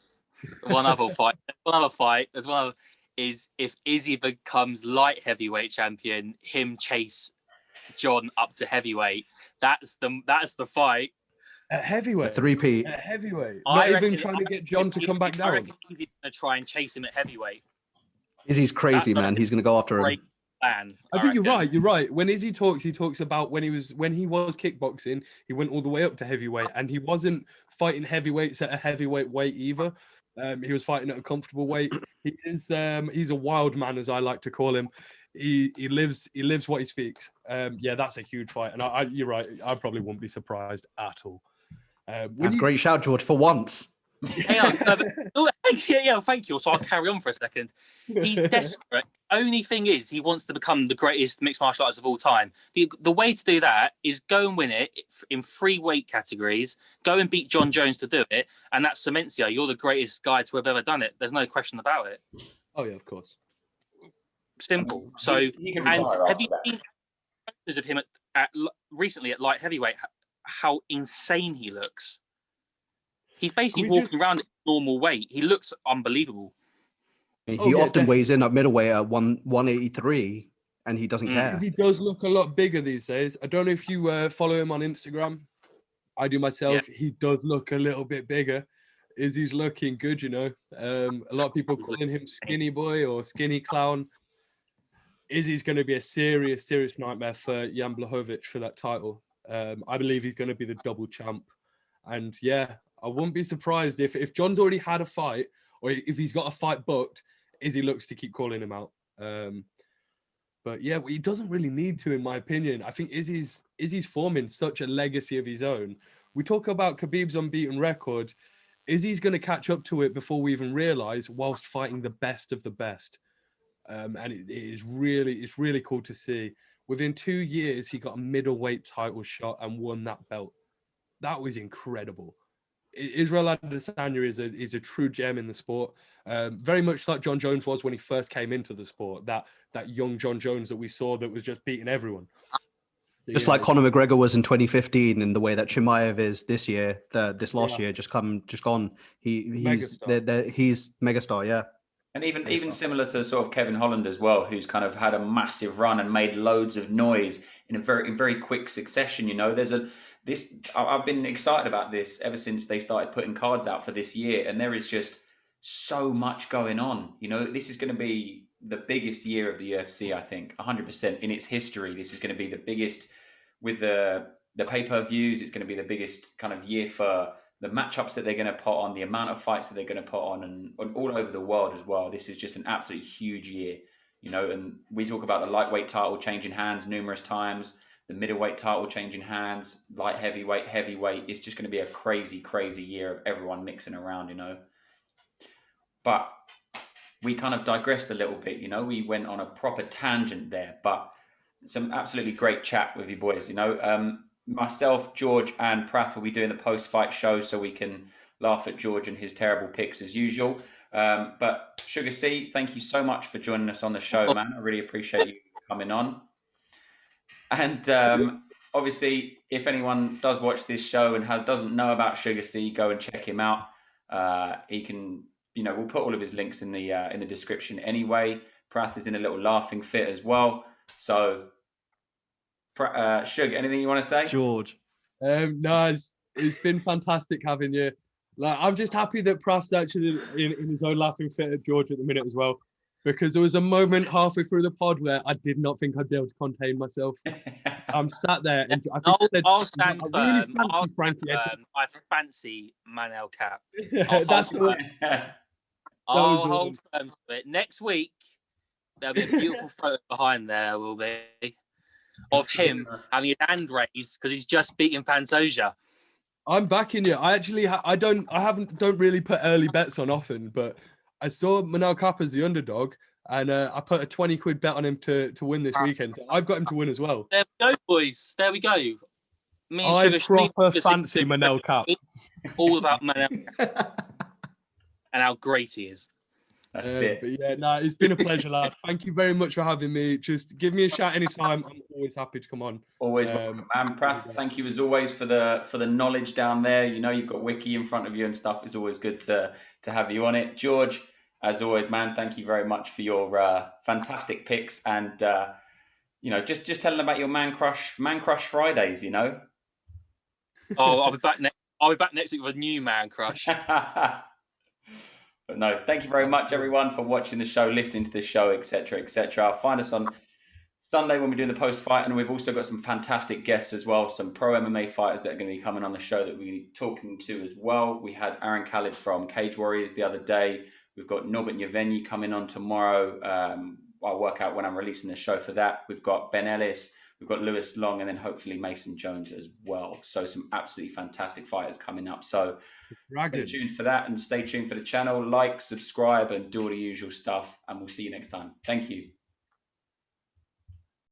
one other fight is if Izzy becomes light heavyweight champion, him chase John up to heavyweight. That's the fight. At heavyweight? 3P. At heavyweight. Not even trying to get John to come back down. I reckon Izzy's going to try and chase him at heavyweight. Izzy's crazy, man. He's going to go after him. Plan, I think you're right. When Izzy talks, he talks about when he was kickboxing, he went all the way up to heavyweight, and he wasn't fighting heavyweights at a heavyweight weight either. He was fighting at a comfortable weight. He's a wild man, as I like to call him. He lives what he speaks. Yeah, that's a huge fight, and you're right. I probably wouldn't be surprised at all. Great shout, George, for once. Yeah, thank you. So I'll carry on for a second. He's desperate. Only thing is, he wants to become the greatest mixed martial artist of all time. The way to do that is go and win it in 3 weight categories. Go and beat John Jones to do it, and that cements you. You're the greatest guy to have ever done it. There's no question about it. Oh yeah, of course. Simple. So, he can and retire have you after seen photos of him recently at light heavyweight? How insane he looks. He's basically walking around at normal weight. He looks unbelievable. He often weighs in at middleweight at 183, and he doesn't care. He does look a lot bigger these days. I don't know if you follow him on Instagram. I do myself. Yeah. He does look a little bit bigger. Izzy's looking good, A lot of people calling him skinny boy or skinny clown. Izzy's going to be a serious nightmare for Jan Blachowicz for that title. I believe he's going to be the double champ. And yeah, I wouldn't be surprised if John's already had a fight or if he's got a fight booked, Izzy looks to keep calling him out. But yeah, he doesn't really need to, in my opinion. I think Izzy's forming such a legacy of his own. We talk about Khabib's unbeaten record. Izzy's going to catch up to it before we even realize, whilst fighting the best of the best. and it's really cool to see. Within 2 years, he got a middleweight title shot and won that belt. That was incredible. Israel Adesanya is a true gem in the sport. Very much like John Jones was when he first came into the sport. That young John Jones that we saw that was just beating everyone. So, Just like Conor McGregor was in 2015, and the way that Chimaev is this year, this last year, just gone. He's megastar, yeah. And even similar to sort of Kevin Holland as well, who's kind of had a massive run and made loads of noise in a very quick succession. You know, I've been excited about this ever since they started putting cards out for this year, and there is just so much going on. You know, this is going to be the biggest year of the UFC, I think, 100% in its history. This is going to be the biggest with the pay-per-views. It's going to be the biggest kind of year for the matchups that they're going to put on, the amount of fights that they're going to put on, and all over the world as well. This is just an absolutely huge year, you know. And we talk about the lightweight title changing hands numerous times, the middleweight title changing hands, light heavyweight, heavyweight. It's just going to be a crazy year of everyone mixing around, you know. But we kind of digressed a little bit, you know. We went on a proper tangent there, but some absolutely great chat with you boys, you know. Myself, George, and Prath will be doing the post-fight show, so we can laugh at George and his terrible picks as usual. But Suga C, thank you so much for joining us on the show, man. I really appreciate you coming on. And obviously, if anyone does watch this show and doesn't know about Suga C, go and check him out. He can, you know, we'll put all of his links in the description anyway. Prath is in a little laughing fit as well. So, Suga, anything you want to say? George. No, it's been fantastic having you. Like, I'm just happy that Prath's actually in his own laughing fit at George at the minute as well, because there was a moment halfway through the pod where I did not think I'd be able to contain myself. I'm sat there and I think I'll stand firm. I really fancy Frankie. I fancy Manel Cap. That's the one. I'll hold firm to it. Next week, there'll be a beautiful photo behind there, will be, of him having his hand raised because he's just beaten Pantoja. I'm backing you. I actually don't really put early bets on often, but I saw Manel Cap as the underdog, and I put a 20 quid bet on him to win this weekend. So I've got him to win as well. There we go, boys. There we go. I proper fancy Manel Cap. All about Manel and how great he is. That's it. But yeah, no, it's been a pleasure, lad. Thank you very much for having me. Just give me a shout anytime. I'm always happy to come on. Always welcome, man. Prath, thank you as always for the knowledge down there. You know, you've got Wiki in front of you and stuff. It's always good to have you on it. George, as always, man, thank you very much for your fantastic picks, and you know, just tell them about your man crush Fridays. You know. Oh, I'll be back next week with a new man crush. But no, thank you very much, everyone, for watching the show, listening to the show, etc., etc. Find us on Sunday when we're doing the post-fight, and we've also got some fantastic guests as well, some pro MMA fighters that are going to be coming on the show that we're going to be talking to as well. We had Aaron Khalid from Cage Warriors the other day. We've got Norbert Yevgeny coming on tomorrow. I'll work out when I'm releasing the show for that. We've got Ben Ellis. We've got Lewis Long, and then hopefully Mason Jones as well. So some absolutely fantastic fighters coming up. So stay tuned for that, and stay tuned for the channel. Like, subscribe, and do all the usual stuff. And we'll see you next time. Thank you.